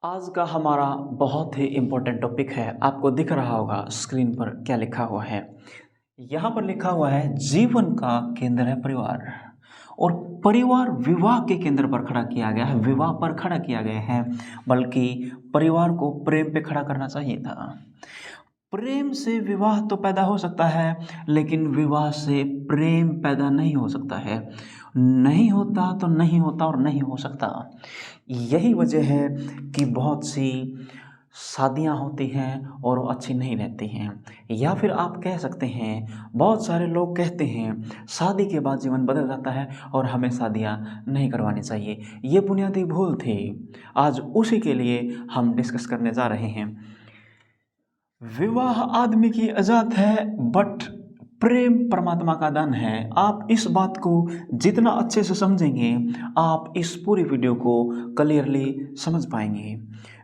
आज का हमारा बहुत ही इम्पोर्टेंट टॉपिक है। आपको दिख रहा होगा स्क्रीन पर क्या लिखा हुआ है। यहाँ पर लिखा हुआ है जीवन का केंद्र है परिवार, और परिवार विवाह के केंद्र पर खड़ा किया गया है, विवाह पर खड़ा किया गया है। बल्कि परिवार को प्रेम पे खड़ा करना चाहिए था। प्रेम से विवाह तो पैदा हो सकता है, लेकिन विवाह से प्रेम पैदा नहीं हो सकता है। नहीं होता तो नहीं होता और नहीं हो सकता। यही वजह है कि बहुत सी शादियां होती हैं और वो अच्छी नहीं रहती हैं। या फिर आप कह सकते हैं, बहुत सारे लोग कहते हैं शादी के बाद जीवन बदल जाता है और हमें शादियां नहीं करवानी चाहिए। ये बुनियादी भूल थी। आज उसी के लिए हम डिस्कस करने जा रहे हैं। विवाह आदमी की इजाज़त है, बट प्रेम परमात्मा का दान है। आप इस बात को जितना अच्छे से समझेंगे, आप इस पूरी वीडियो को क्लियरली समझ पाएंगे।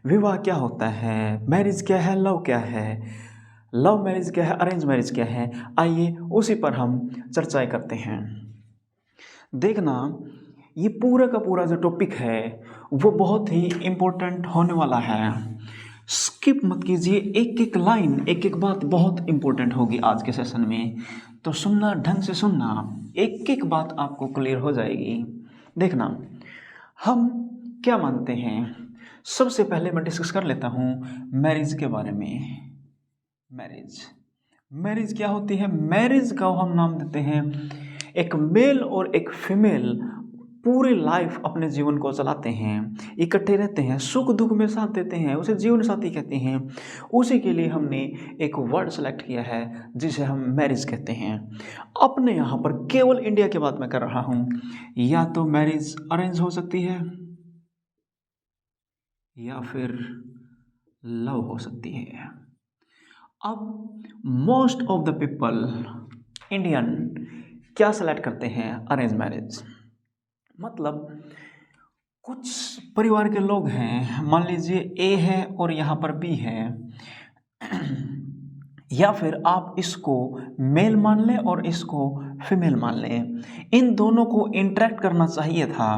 विवाह क्या होता है, मैरिज क्या है, लव क्या है, लव मैरिज क्या है, अरेंज मैरिज क्या है, आइए उसी पर हम चर्चाएं करते हैं। देखना, ये पूरा का पूरा जो टॉपिक है वो बहुत ही इम्पोर्टेंट होने वाला है। स्किप मत कीजिए, एक एक लाइन, एक एक बात बहुत इम्पोर्टेंट होगी आज के सेशन में। तो सुनना, ढंग से सुनना, एक एक बात आपको क्लियर हो जाएगी। देखना, हम क्या मानते हैं। सबसे पहले मैं डिस्कस कर लेता हूँ मैरिज के बारे में। मैरिज क्या होती है। मैरिज का हम नाम देते हैं, एक मेल और एक फीमेल पूरी लाइफ अपने जीवन को चलाते हैं, इकट्ठे रहते हैं, सुख दुख में साथ देते हैं, उसे जीवन साथी कहते हैं। उसी के लिए हमने एक वर्ड सेलेक्ट किया है जिसे हम मैरिज कहते हैं। अपने यहाँ पर केवल इंडिया की बात मैं कर रहा हूँ। या तो मैरिज अरेंज हो सकती है या फिर लव हो सकती है। अब most of the people Indian क्या सेलेक्ट करते हैं, अरेंज मैरिज। मतलब कुछ परिवार के लोग हैं, मान लीजिए ए है और यहाँ पर बी है, या फिर आप इसको मेल मान लें और इसको फीमेल मान लें। इन दोनों को इंटरेक्ट करना चाहिए था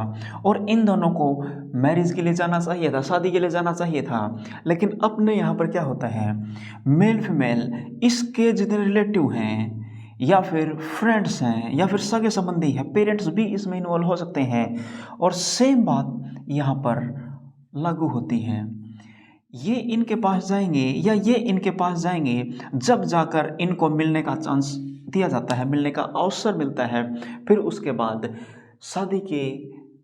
और इन दोनों को मैरिज के लिए जाना चाहिए था, शादी के लिए जाना चाहिए था। लेकिन अपने यहाँ पर क्या होता है, मेल फीमेल इसके जितने रिलेटिव हैं या फिर फ्रेंड्स हैं या फिर सगे संबंधी हैं, पेरेंट्स भी इसमें इन्वॉल्व हो सकते हैं, और सेम बात यहाँ पर लागू होती है। ये इनके पास जाएंगे या ये इनके पास जाएंगे, जब जाकर इनको मिलने का चांस दिया जाता है, मिलने का अवसर मिलता है, फिर उसके बाद शादी के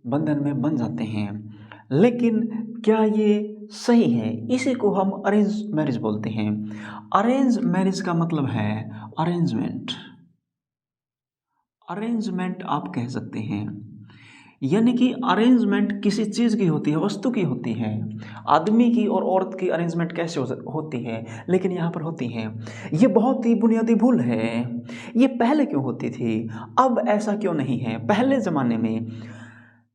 बंधन में बन जाते हैं। लेकिन क्या ये सही है? इसी को हम अरेंज मैरिज बोलते हैं। अरेंज मैरिज का मतलब है अरेंजमेंट। अरेंजमेंट आप कह सकते हैं, यानी कि अरेंजमेंट किसी चीज़ की होती है, वस्तु की होती है। आदमी की और औरत की अरेंजमेंट कैसे होती है, लेकिन यहाँ पर होती है। ये बहुत ही बुनियादी भूल है। ये पहले क्यों होती थी, अब ऐसा क्यों नहीं है। पहले ज़माने में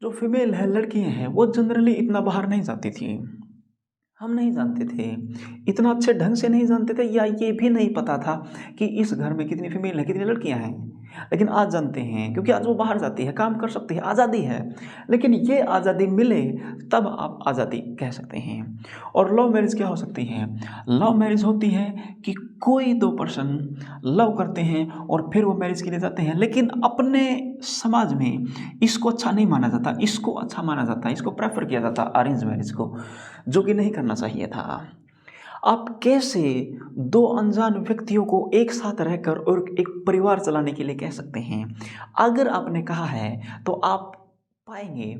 जो फीमेल है, लड़कियाँ हैं, वो जनरली इतना बाहर नहीं जाती थी। हम नहीं जानते थे, इतना अच्छे ढंग से नहीं जानते थे, या ये भी नहीं पता था कि इस घर में कितनी फीमेल है, कितनी लड़कियां हैं। लेकिन आज जानते हैं, क्योंकि आज वो बाहर जाती है, काम कर सकती है, आज़ादी है। लेकिन ये आज़ादी मिले तब आप आज़ादी कह सकते हैं। और लव मैरिज क्या हो सकती है? लव मैरिज होती है कि कोई दो पर्सन लव करते हैं और फिर वो मैरिज के लिए जाते हैं, लेकिन अपने समाज में इसको अच्छा नहीं माना जाता, इसको अच्छा माना जाता, इसको प्रेफर किया जाता अरेंज मैरिज को, जो कि नहीं करना चाहिए था। आप कैसे दो अनजान व्यक्तियों को एक साथ रहकर और एक परिवार चलाने के लिए कह सकते हैं? अगर आपने कहा है तो आप पाएंगे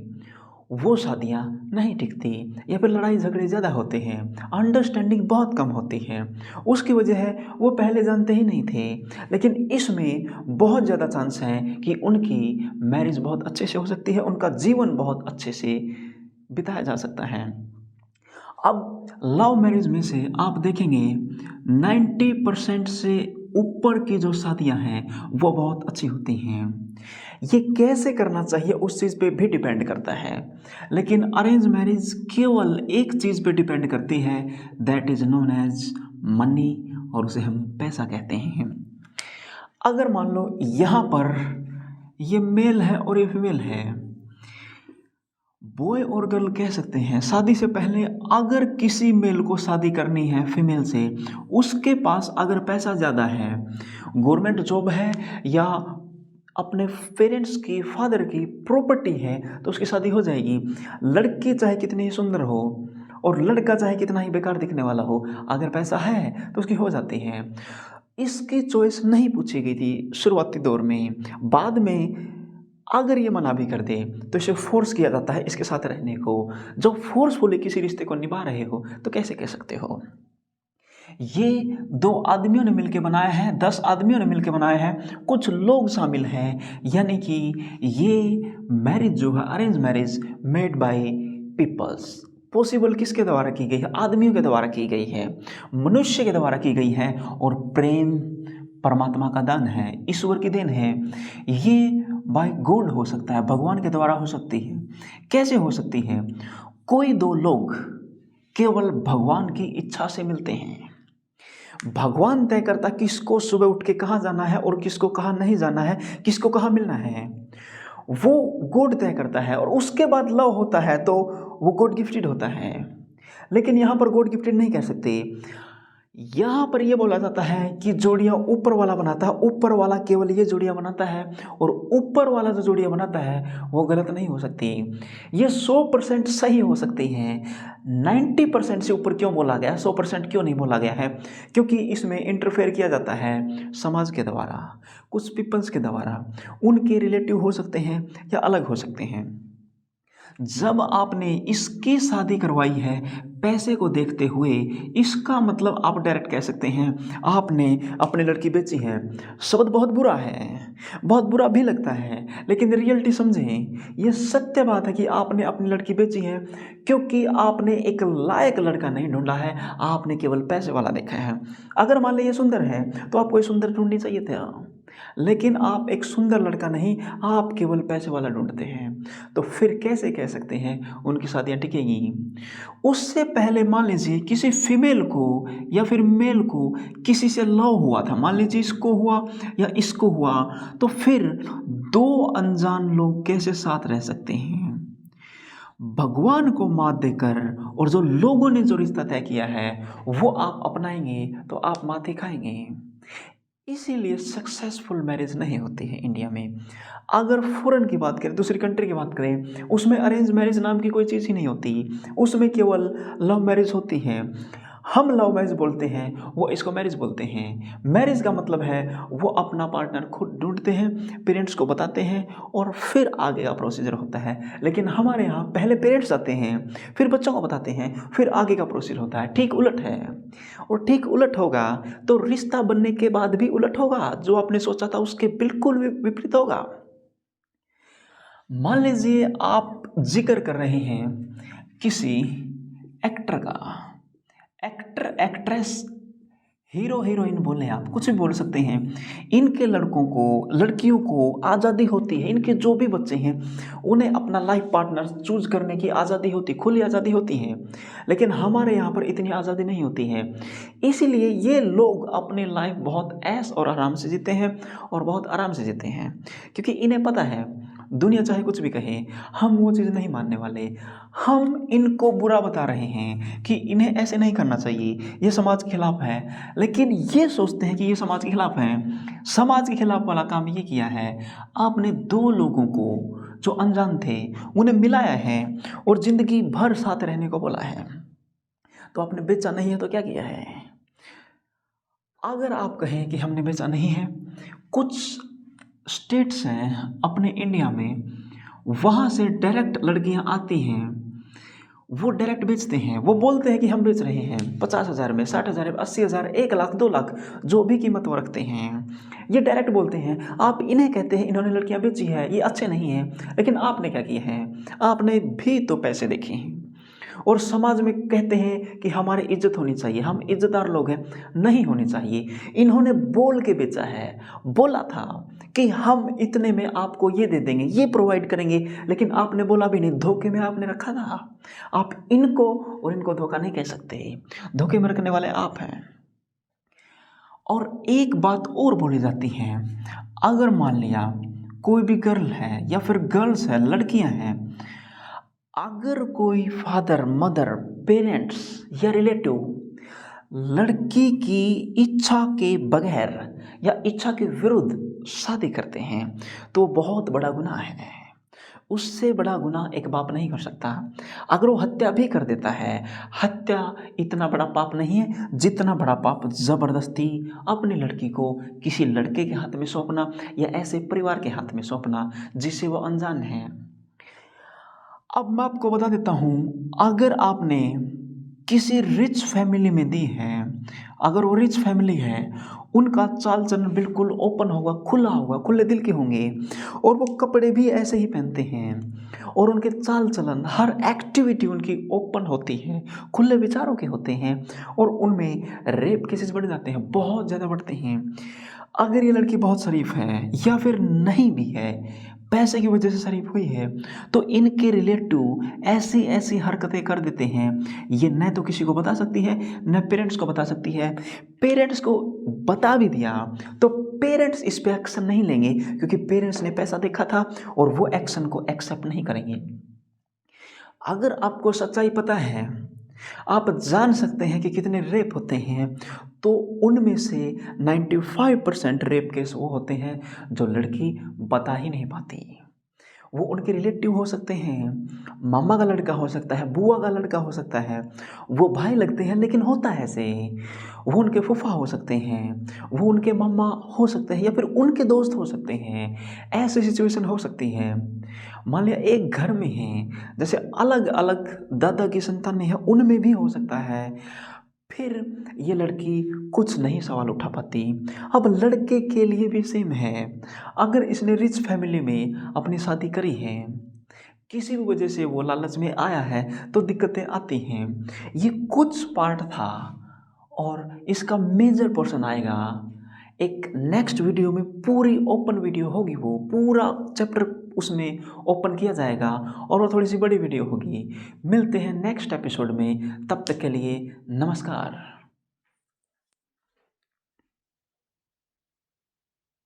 वो शादियां नहीं टिकती, या फिर लड़ाई झगड़े ज़्यादा होते हैं, अंडरस्टैंडिंग बहुत कम होती है। उसकी वजह है वो पहले जानते ही नहीं थे। लेकिन इसमें बहुत ज़्यादा चांस है कि उनकी मैरिज बहुत अच्छे से हो सकती है, उनका जीवन बहुत अच्छे से बिताया जा सकता है। अब लव मैरिज में से आप देखेंगे 90% से ऊपर की जो शादियां हैं वो बहुत अच्छी होती हैं। ये कैसे करना चाहिए उस चीज़ पे भी डिपेंड करता है। लेकिन अरेंज मैरिज केवल एक चीज़ पे डिपेंड करती है, that is known as money, और उसे हम पैसा कहते हैं। अगर मान लो यहाँ पर ये मेल है और ये फीमेल है, बॉय और गर्ल कह सकते हैं। शादी से पहले अगर किसी मेल को शादी करनी है फीमेल से, उसके पास अगर पैसा ज़्यादा है, गवर्नमेंट जॉब है, या अपने पेरेंट्स की, फादर की प्रॉपर्टी है, तो उसकी शादी हो जाएगी। लड़की चाहे कितनी ही सुंदर हो और लड़का चाहे कितना ही बेकार दिखने वाला हो, अगर पैसा है तो उसकी हो जाती है। इसकी चॉइस नहीं पूछी गई थी शुरुआती दौर में। बाद में अगर ये मना भी कर दे तो इसे फोर्स किया जाता है इसके साथ रहने को। जब फोर्सफुली किसी रिश्ते को निभा रहे हो तो कैसे कह सकते हो? ये 2 आदमियों ने मिलकर बनाया है, 10 आदमियों ने मिलकर बनाया है, कुछ लोग शामिल हैं, यानी कि ये मैरिज जो है arrange marriage made by peoples. Possible किसके द्वारा की गई है? आदमियों के द्वारा की गई है, मनुष्य के द्वारा की गई है। और प्रेम परमात्मा का दान है, ईश्वर की देन है। ये बाय गॉड हो सकता है, भगवान के द्वारा हो सकती है। कैसे हो सकती है? कोई 2 लोग केवल भगवान की इच्छा से मिलते हैं। भगवान तय करता किसको सुबह उठ के कहाँ जाना है और किसको कहाँ नहीं जाना है, किसको कहाँ मिलना है, वो गॉड तय करता है। और उसके बाद लव होता है तो वो गॉड गिफ्टेड होता है। लेकिन यहाँ पर गॉड गिफ्टेड नहीं कह सकते। यहाँ पर ये बोला जाता है कि जोड़ियाँ ऊपर वाला बनाता है, ऊपर वाला केवल ये जोड़ियाँ बनाता है, और ऊपर वाला जो जोड़ियाँ बनाता है वो गलत नहीं हो सकती। ये 100% सही हो सकती हैं। 90% से ऊपर क्यों बोला गया, 100% क्यों नहीं बोला गया है? क्योंकि इसमें इंटरफेयर किया जाता है समाज के द्वारा, कुछ पीपल्स के द्वारा। उनके रिलेटिव हो सकते हैं या अलग हो सकते हैं। जब आपने इसकी शादी करवाई है पैसे को देखते हुए, इसका मतलब आप डायरेक्ट कह सकते हैं आपने अपनी लड़की बेची है। शब्द बहुत बुरा है, बहुत बुरा भी लगता है, लेकिन रियलिटी समझें। ये सत्य बात है कि आपने अपनी लड़की बेची है क्योंकि आपने एक लायक लड़का नहीं ढूंढा है, आपने केवल पैसे वाला देखा है। अगर मान लीजिए सुंदर है तो आपको ये सुंदर ढूंढनी चाहिए था, लेकिन आप एक सुंदर लड़का नहीं, आप केवल पैसे वाला ढूंढते हैं। तो फिर कैसे कह सकते हैं उनकी शादियाँ टिकेंगी? उससे पहले मान लीजिए किसी फीमेल को या फिर मेल को किसी से लव हुआ था, मान लीजिए इसको हुआ या इसको हुआ, तो फिर 2 अनजान लोग कैसे साथ रह सकते हैं? भगवान को मात देकर और जो लोगों ने जो रिश्ता तय किया है वो आप अपनाएंगे तो आप मात ही खाएंगे। इसीलिए सक्सेसफुल मैरिज नहीं होती है इंडिया में। अगर फॉरेन की बात करें, दूसरी कंट्री की बात करें, उसमें अरेंज मैरिज नाम की कोई चीज़ ही नहीं होती, उसमें केवल लव मैरिज होती है। हम लव मैरिज बोलते हैं, वो इसको मैरिज बोलते हैं। मैरिज का मतलब है वो अपना पार्टनर खुद ढूंढते हैं, पेरेंट्स को बताते हैं और फिर आगे का प्रोसीजर होता है। लेकिन हमारे यहाँ पहले पेरेंट्स आते हैं, फिर बच्चों को बताते हैं, फिर आगे का प्रोसीजर होता है। ठीक उलट है। और ठीक उलट होगा तो रिश्ता बनने के बाद भी उलट होगा, जो आपने सोचा था उसके बिल्कुल विपरीत होगा। मान लीजिए आप जिक्र कर रहे हैं किसी एक्टर का, एक्टर एक्ट्रेस, हीरो हीरोइन बोले, आप कुछ भी बोल सकते हैं। इनके लड़कों को, लड़कियों को आज़ादी होती है, इनके जो भी बच्चे हैं उन्हें अपना लाइफ पार्टनर चूज करने की आज़ादी होती, खुली आज़ादी होती है। लेकिन हमारे यहाँ पर इतनी आज़ादी नहीं होती है। इसीलिए ये लोग अपनी लाइफ बहुत ऐश और आराम से जीते हैं और बहुत आराम से जीते हैं, क्योंकि इन्हें पता है दुनिया चाहे कुछ भी कहे हम वो चीज़ नहीं मानने वाले। हम इनको बुरा बता रहे हैं कि इन्हें ऐसे नहीं करना चाहिए, ये समाज के खिलाफ है, लेकिन ये सोचते हैं कि ये समाज के खिलाफ है। समाज के खिलाफ वाला काम ये किया है, आपने 2 लोगों को जो अनजान थे उन्हें मिलाया है और ज़िंदगी भर साथ रहने को बोला है। तो आपने बेचा नहीं है तो क्या किया है? अगर आप कहें कि हमने बेचा नहीं है, कुछ स्टेट्स हैं अपने इंडिया में, वहाँ से डायरेक्ट लड़कियाँ आती हैं, वो डायरेक्ट बेचते हैं। वो बोलते हैं कि हम बेच रहे हैं 50,000 में, 60,000 में, 80,000, 1 लाख, 2 लाख, जो भी कीमत वो रखते हैं, ये डायरेक्ट बोलते हैं। आप इन्हें कहते हैं इन्होंने लड़कियां बेची है, ये अच्छे नहीं हैं। लेकिन आपने क्या किया है? आपने भी तो पैसे देखे हैं और समाज में कहते हैं कि हमारी इज्जत होनी चाहिए, हम इज्जतदार लोग हैं। नहीं होनी चाहिए। इन्होंने बोल के बेचा है, बोला था कि हम इतने में आपको ये दे देंगे, ये प्रोवाइड करेंगे, लेकिन आपने बोला भी नहीं, धोखे में आपने रखा था। आप इनको और इनको धोखा नहीं कह सकते, धोखे में रखने वाले आप हैं। और एक बात और बोली जाती है, अगर मान लिया कोई भी गर्ल है या फिर गर्ल्स है, लड़कियां हैं, अगर कोई फादर मदर पेरेंट्स या रिलेटिव लड़की की इच्छा के बगैर या इच्छा के विरुद्ध शादी करते हैं तो बहुत बड़ा गुनाह है। उससे बड़ा गुनाह एक बाप नहीं कर सकता। अगर वो हत्या भी कर देता है, हत्या इतना बड़ा पाप नहीं है जितना बड़ा पाप ज़बरदस्ती अपनी लड़की को किसी लड़के के हाथ में सौंपना या ऐसे परिवार के हाथ में सौंपना जिससे वो अनजान है। अब मैं आपको बता देता हूँ, अगर आपने किसी रिच फैमिली में दी है, अगर वो रिच फैमिली है, उनका चाल चलन बिल्कुल ओपन होगा, खुला होगा, खुले दिल के होंगे और वो कपड़े भी ऐसे ही पहनते हैं और उनके चाल चलन हर एक्टिविटी उनकी ओपन होती है, खुले विचारों के होते हैं और उनमें रेप केसेस बढ़ जाते हैं, बहुत ज़्यादा बढ़ते हैं। अगर ये लड़की बहुत शरीफ है या फिर नहीं भी है, पैसे की वजह से शरीफ हुई है, तो इनके रिलेटिव ऐसी ऐसी हरकतें कर देते हैं, ये न तो किसी को बता सकती है न पेरेंट्स को बता सकती है। पेरेंट्स को बता भी दिया तो पेरेंट्स इस पे एक्शन नहीं लेंगे क्योंकि पेरेंट्स ने पैसा देखा था और वो एक्शन को एक्सेप्ट नहीं करेंगे। अगर आपको सच्चाई पता है, आप जान सकते हैं कि कितने रेप होते हैं, तो उनमें से 95% रेप केस वो होते हैं जो लड़की बता ही नहीं पाती। वो उनके रिलेटिव हो सकते हैं, मामा का लड़का हो सकता है, बुआ का लड़का हो सकता है, वो भाई लगते हैं लेकिन होता है ऐसे। वो उनके फूफा हो सकते हैं, वो उनके मामा हो सकते हैं या फिर उनके दोस्त हो सकते हैं। ऐसी सिचुएशन हो सकती है। मान लिया एक घर में है, जैसे अलग अलग दादा की संतानें हैं, उनमें भी हो सकता है। फिर ये लड़की कुछ नहीं सवाल उठा पाती। अब लड़के के लिए भी सेम है। अगर इसने रिच फैमिली में अपनी शादी करी है, किसी भी वजह से वो लालच में आया है तो दिक्कतें आती हैं। ये कुछ पार्ट था और इसका मेजर पोर्शन आएगा एक नेक्स्ट वीडियो में। पूरी ओपन वीडियो होगी, वो पूरा चैप्टर उसमें ओपन किया जाएगा और वो थोड़ी सी बड़ी वीडियो होगी। मिलते हैं नेक्स्ट एपिसोड में, तब तक के लिए नमस्कार।